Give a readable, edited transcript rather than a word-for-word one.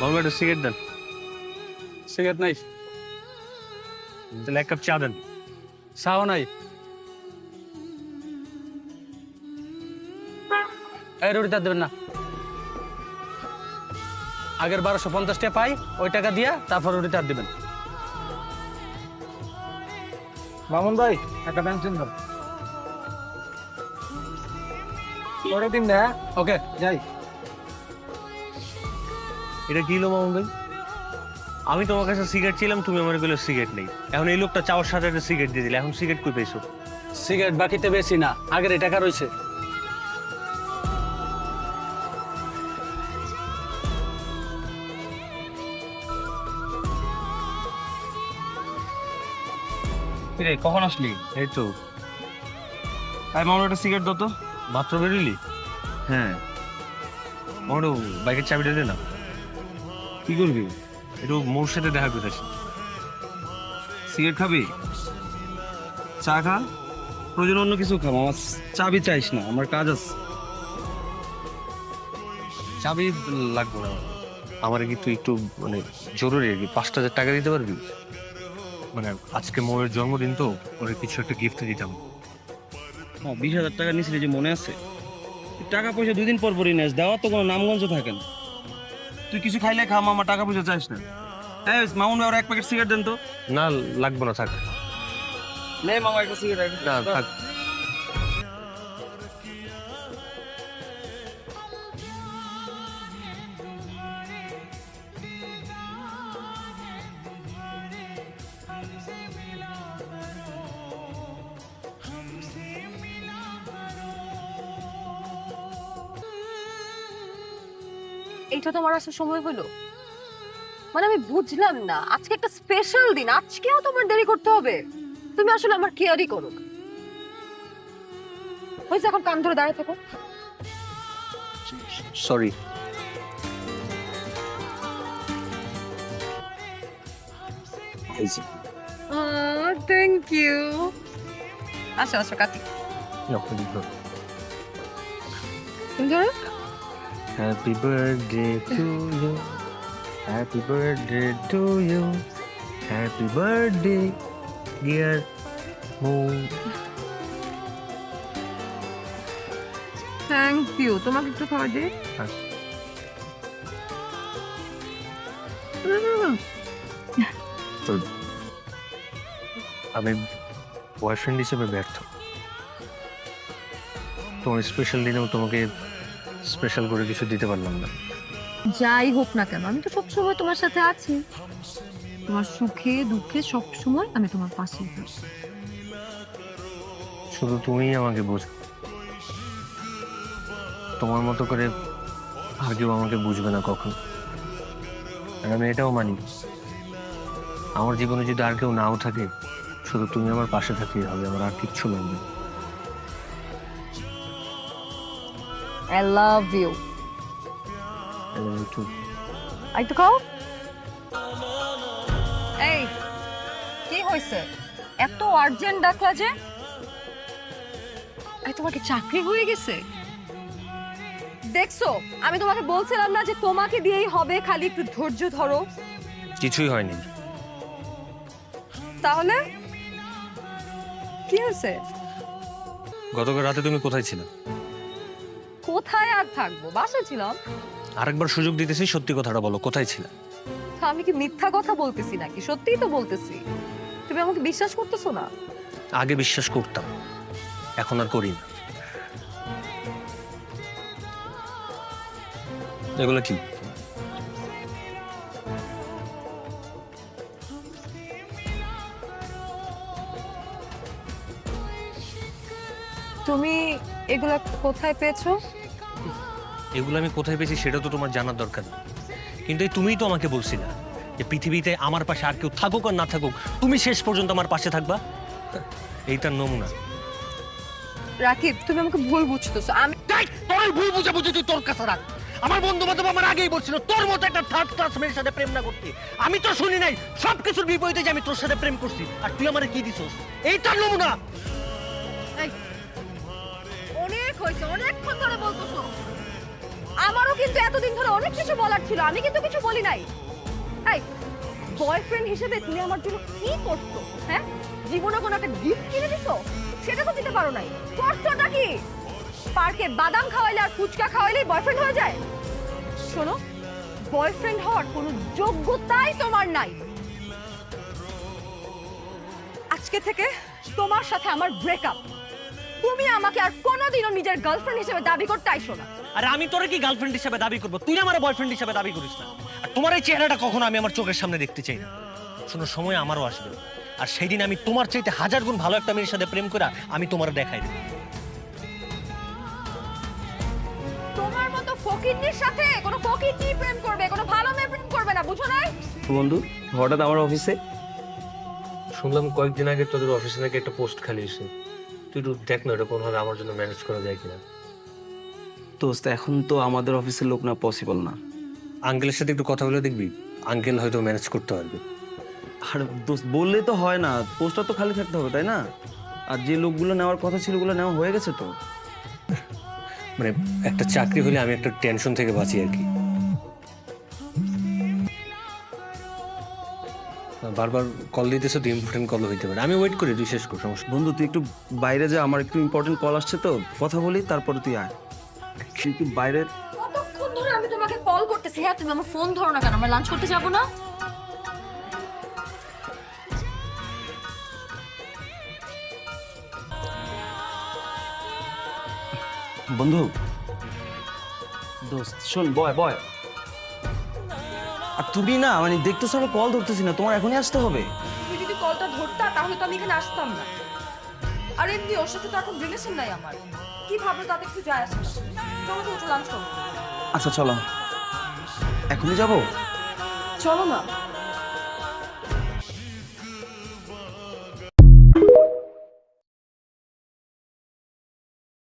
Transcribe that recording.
মামু একটা সিগারেট দেন। সিগারেট নাই? তাহলে এক কাপ চা দেন। চাও নাই? এই রুটি তার দেবেন না। আগের 1250 টাকা পাই, ওই টাকা দিয়া তারপর রুটি তার দেবেন। মামুন ভাই একটা পেনশন দাও। পরে দিন না। ওকে যাই। এটা কি হলো মামু ভাই? আমি তোমার কাছে সিগারেট ছিলাম, তুমি আমার বলে সিগারেট নেই। এখন এই লোকটা চাওয়ার সাথে একটা সিগারেট দিয়ে দিলে, এখন সিগারেট কই পাইছো? সিগারেট বাকিতে বেশি না, আগের এই টাকা রয়েছে। রে কখন আসলি? এই তো আই মামুন একটা সিগারেট দাও তো। মাত্র বেরোলি? হ্যাঁ। মামু বাইকের চাবিটা দে না। কি করবি? একটু মোর সাথে দেখা করতে আসি। সিগারেট খাবি? চা খা, প্রয়োজন অন্য কিছু খা। আমার চাবি চাইস না, আমার কাজ আছে। চাবি লাগবে না আমার, কিন্তু একটু মানে জরুরি আর কি। 5000 টাকা দিতে পারবি? মানে আজকে মোয়ের জন্মদিন তো, ওর কিছু একটা গিফট দিতাম। 20,000 টাকা নিয়েছিলি যে মনে আছে? টাকা পয়সা 2 দিন পর পরই নেস, দেওয়া তো কোনো নামগঞ্জ থাকে না। তুই কিছু খাইলে খা, মামা টাকা পয়সা চাইস না। এই মামুন ভাই, এক প্যাকেট সিগারেট দেন তো। না লাগবে না, থাক। নে মামা একটা সিগারেট। না থাক। এইটা তোমার আসার সময় হলো? মানে আমি বুঝলাম না, আজকে একটা স্পেশাল দিন, আজকেও তোমার দেরি করতে হবে? তুমি আসলে আমার কেয়ারই করো না। হয়েছে, এখন কান ধরে দাঁড়িয়ে থাকো। সরি। Thank you. আসো আসো কাটি। Happy birthday to you, happy birthday to you, happy birthday dear মো। Thank you. তোমাকে একটু খাওয়া দে। আমি বয়ফ্রেন্ড হিসেবে ব্যর্থ। তোমার স্পেশাল দিনেও তোমাকে স্পেশাল করে কিছু দিতে পারলাম না। যাই হোক না কেন, আমি তো সবসময় তোমার সাথে আছি। তোমার সুখে দুঃখে সবসময় আমি তোমার পাশে থাকি। শুধু তুমিই আমাকে বোঝো। তোমার মতো করে আর কেউ আমাকে বুঝবে না কখন। আর আমি এটাও মানি, আমার জীবনে যদি আর কেউ নাও থাকে, শুধু তুমি আমার পাশে থাকতেই হবে, আমার আর কিচ্ছু লাগবে না। I love you. এবং একটু একটু খাও। এই কি হয়েছে, এত আর্জেন্ট ডাকলা যে? এই তোমার কি চাকরি হয়ে গেছে? দেখছো, আমি তোমাকে বলছিলাম না যে তোমাকে দিয়েই হবে, খালি একটু ধৈর্য ধরো। কিছুই হয়নি। তাহলে কি হয়েছে? গতকাল রাতে তুমি কোথায় ছিলে? কোথায় আর থাকবো, বাসায় ছিলাম। আরেকবার সুযোগ দিতেছি, সত্যি কথাটা বলো, কোথায় ছিলে? আমি কি মিথ্যা কথা বলতেছি নাকি? সত্যিই তো বলতেছি। তুমি আমাকে বিশ্বাস করতেছো না? আগে বিশ্বাস করতাম, এখন আর করি না। এগুলো কি? তুমি এগুলা কোথায় পেয়েছো? এগুলো আমি কোথায় পেয়েছি সেটা তো তোমার জানার দরকার নেই। কিন্তু এই তুমিই তো আমাকে বলছিলে যে পৃথিবীতে আমার পাশে আর কেউ থাকুক আর না থাকুক, তুমি শেষ পর্যন্ত আমার পাশে থাকবা। এই তার নমুনা। রাকিব, তুমি আমাকে ভুল বুঝতেছো। আমি তোর ভুল বুঝাবুঝি তুই তোর কাছে রাখ। আমার বন্ধু বান্ধব আমার আগেই বলছিল তোর মতো একটা থার্ড ক্লাস মেয়ের সাথে প্রেম না করতে। আমি তো শুনি নাই সবকিছুর বিপরীতে যে আমি তোর সাথে প্রেম করছি, আর তুই আমারে কি দিছস? এই তার নমুনা। অনেক হয়েছে, অনেকক্ষণ ধরে বলতেছো। আমারও কি কিন্তু এতদিন ধরে অনেক কিছু বলার ছিল, আমি কিন্তু কিছু বলি নাই। এই বয়ফ্রেন্ড হিসেবে তুমি আমার জন্য কি করছো? হ্যাঁ, জীবনে কোনো একটা গিফট কিনে দিছো? সেটা তো দিতে পারো নাই। করছোটা কি? পার্কে বাদাম খাওয়াইলে আর ফুচকা খাওয়াইলেই বয়ফ্রেন্ড হয়ে যায়? শোনো, বয়ফ্রেন্ড হওয়ার কোনো যোগ্যতাই তোমার নাই। আজকে থেকে তোমার সাথে আমার ব্রেকআপ। তুমি আমাকে আর কোনোদিনও নিজের গার্লফ্রেন্ড হিসেবে দাবি করতে আইসো না। আরে আমি তোরে কি গার্লফ্রেন্ড হিসেবে দাবি করবো? তুই আমার বয়ফ্রেন্ড হিসেবে দাবি করিস না। আর তোমার এই চেহারাটা কখনো আমি আমার চোখের সামনে দেখতে চাই না। শোনো, সময় আমারও আসবে, আর সেই দিন আমি তোমার চাইতে 1000 গুণ ভালো একটা মেয়ের সাথে প্রেম করে আমি তোমার দেখাই দেব। তোমার মতো ফকিন্নির সাথে কোনো ফকিন্নি প্রেম করবে, কোনো ভালো মেয়ে প্রেম করবে না, বুঝো নাই? বন্ধু হঠাৎ আমার অফিসে? শুনলাম কয়েকদিন আগে তোদের অফিসে নাকি একটা পোস্ট খালি এসে, তুই একটু দেখ না এটা কোনোভাবে আমার জন্য ম্যানেজ করা যায় কিনা। দোস্ত এখন তো আমাদের অফিসের লোক না, পসিবল না। আঙ্কেলের সাথে একটু কথা বলে দেখবি, আঙ্কেল হয়তো ম্যানেজ করতে পারবে। আর দোস্ত বললে তো হয় না, পোস্টটা তো খালি থাকতে হবে, তাই না? আর যে লোকগুলো নেওয়ার কথা ছিল ওগুলো নেওয়া হয়ে গেছে তো। মানে একটা চাকরি হলে আমি একটা টেনশন থেকে বাঁচি আর কি। বারবার কল দিতেছো তো, ইম্পর্টেন্ট কল হইতে পারে, আমি ওয়েট করি, তুই শেষ কর, সমস্যা নেই। বন্ধু তুই একটু বাইরে যা, আমার একটু ইম্পর্টেন্ট কল আসছে তো, কথা বলি তারপরে তুই আয়। কিন্তু বাইরে কতক্ষণ ধরে আমি তোমাকে কল করতেছি, হ্যাঁ তুমি আমার ফোন ধরো না কেন? আমরা লাঞ্চ করতে যাবো না? বন্ধু দোস্ত শোন, বয় বয়। আর তুমি না মানে দেখতেছো আমি কল ধরতেছি না, তোমার এখনই আসতে হবে। তুমি যদি কলটা ধরতা তাহলে তো আমি এখানে আসতাম না। আর এমনি ওর সাথে তো এখন রিলেশন নাই আমার, কি ভাবলো তাতে একটু যায় আসে না। চলো তো লাঞ্চ করবো। আচ্ছা চলো, এখনই যাবো। চলো না।